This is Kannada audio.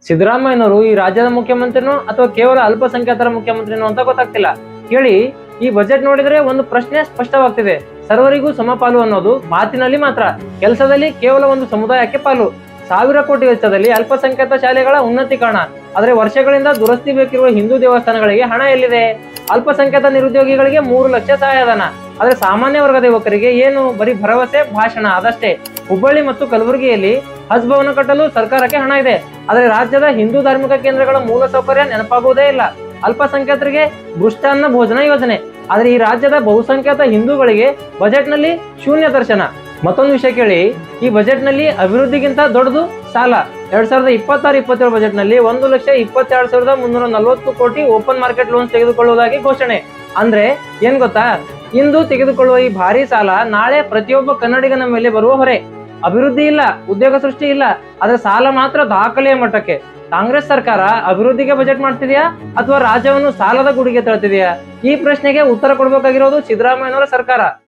ಸಿದ್ದರಾಮಯ್ಯನವರು ಈ ರಾಜ್ಯದ ಮುಖ್ಯಮಂತ್ರಿನೋ ಅಥವಾ ಕೇವಲ ಅಲ್ಪಸಂಖ್ಯಾತರ ಮುಖ್ಯಮಂತ್ರಿನೋ ಅಂತ ಗೊತ್ತಾಗ್ತಿಲ್ಲ. ಕೇಳಿ, ಈ ಬಜೆಟ್ ನೋಡಿದ್ರೆ ಒಂದು ಪ್ರಶ್ನೆ ಸ್ಪಷ್ಟವಾಗ್ತಿದೆ. ಸರ್ವರಿಗೂ ಸಮಪಾಲು ಅನ್ನೋದು ಮಾತಿನಲ್ಲಿ ಮಾತ್ರ, ಕೆಲಸದಲ್ಲಿ ಕೇವಲ ಒಂದು ಸಮುದಾಯಕ್ಕೆ ಪಾಲು. 1000 ಕೋಟಿ ವೆಚ್ಚದಲ್ಲಿ ಅಲ್ಪಸಂಖ್ಯಾತ ಶಾಲೆಗಳ ಉನ್ನತೀಕರಣ, ಆದರೆ ವರ್ಷಗಳಿಂದ ದುರಸ್ತಿ ಬೇಕಿರುವ ಹಿಂದೂ ದೇವಸ್ಥಾನಗಳಿಗೆ ಹಣ ಎಲ್ಲಿದೆ? ಅಲ್ಪಸಂಖ್ಯಾತ ನಿರುದ್ಯೋಗಿಗಳಿಗೆ 3 ಲಕ್ಷ ಸಹಾಯಧನ, ಆದರೆ ಸಾಮಾನ್ಯ ವರ್ಗದ ಯುವಕರಿಗೆ ಏನು? ಬರೀ ಭರವಸೆ, ಭಾಷಣ ಅದಷ್ಟೇ. ಹುಬ್ಬಳ್ಳಿ ಮತ್ತು ಕಲಬುರಗಿಯಲ್ಲಿ ಹಜ್ ಭವನ ಕಟ್ಟಲು ಸರ್ಕಾರಕ್ಕೆ ಹಣ ಇದೆ, ಆದರೆ ರಾಜ್ಯದ ಹಿಂದೂ ಧಾರ್ಮಿಕ ಕೇಂದ್ರಗಳ ಮೂಲ ಸೌಕರ್ಯ ನೆನಪಾಗುವುದೇ ಇಲ್ಲ. ಅಲ್ಪಸಂಖ್ಯಾತರಿಗೆ ಮೃಷ್ಟಾನ್ನ ಭೋಜನ ಯೋಜನೆ, ಆದರೆ ಈ ರಾಜ್ಯದ ಬಹುಸಂಖ್ಯಾತ ಹಿಂದೂಗಳಿಗೆ ಬಜೆಟ್ನಲ್ಲಿ ಶೂನ್ಯ ದರ್ಶನ. ಮತ್ತೊಂದು ವಿಷಯ ಕೇಳಿ, ಈ ಬಜೆಟ್ನಲ್ಲಿ ಅಭಿವೃದ್ಧಿಗಿಂತ ದೊಡ್ಡದು ಸಾಲ. 2026-27 ಬಜೆಟ್ನಲ್ಲಿ 1,22,340 ಕೋಟಿ ಓಪನ್ ಮಾರ್ಕೆಟ್ ಲೋನ್ಸ್ ತೆಗೆದುಕೊಳ್ಳುವುದಾಗಿ ಘೋಷಣೆ. ಅಂದ್ರೆ ಏನ್ ಗೊತ್ತಾ? ಇಂದು ತೆಗೆದುಕೊಳ್ಳುವ ಈ ಭಾರಿ ಸಾಲ ನಾಳೆ ಪ್ರತಿಯೊಬ್ಬ ಕನ್ನಡಿಗನ ಮೇಲೆ ಬರುವ ಹೊರೆ. ಅಭಿವೃದ್ಧಿ ಇಲ್ಲ, ಉದ್ಯೋಗ ಸೃಷ್ಟಿ ಇಲ್ಲ, ಆದ್ರೆ ಸಾಲ ಮಾತ್ರ ದಾಖಲೆಯ ಮಟ್ಟಕ್ಕೆ. ಕಾಂಗ್ರೆಸ್ ಸರ್ಕಾರ ಅಭಿವೃದ್ಧಿಗೆ ಬಜೆಟ್ ಮಾಡ್ತಿದ್ಯಾ ಅಥವಾ ರಾಜ್ಯವನ್ನು ಸಾಲದ ಗುಡಿಗೆ ತಳ್ತಿದ್ಯಾ? ಈ ಪ್ರಶ್ನೆಗೆ ಉತ್ತರ ಕೊಡಬೇಕಾಗಿರೋದು ಸಿದ್ದರಾಮಯ್ಯನವರ ಸರ್ಕಾರ.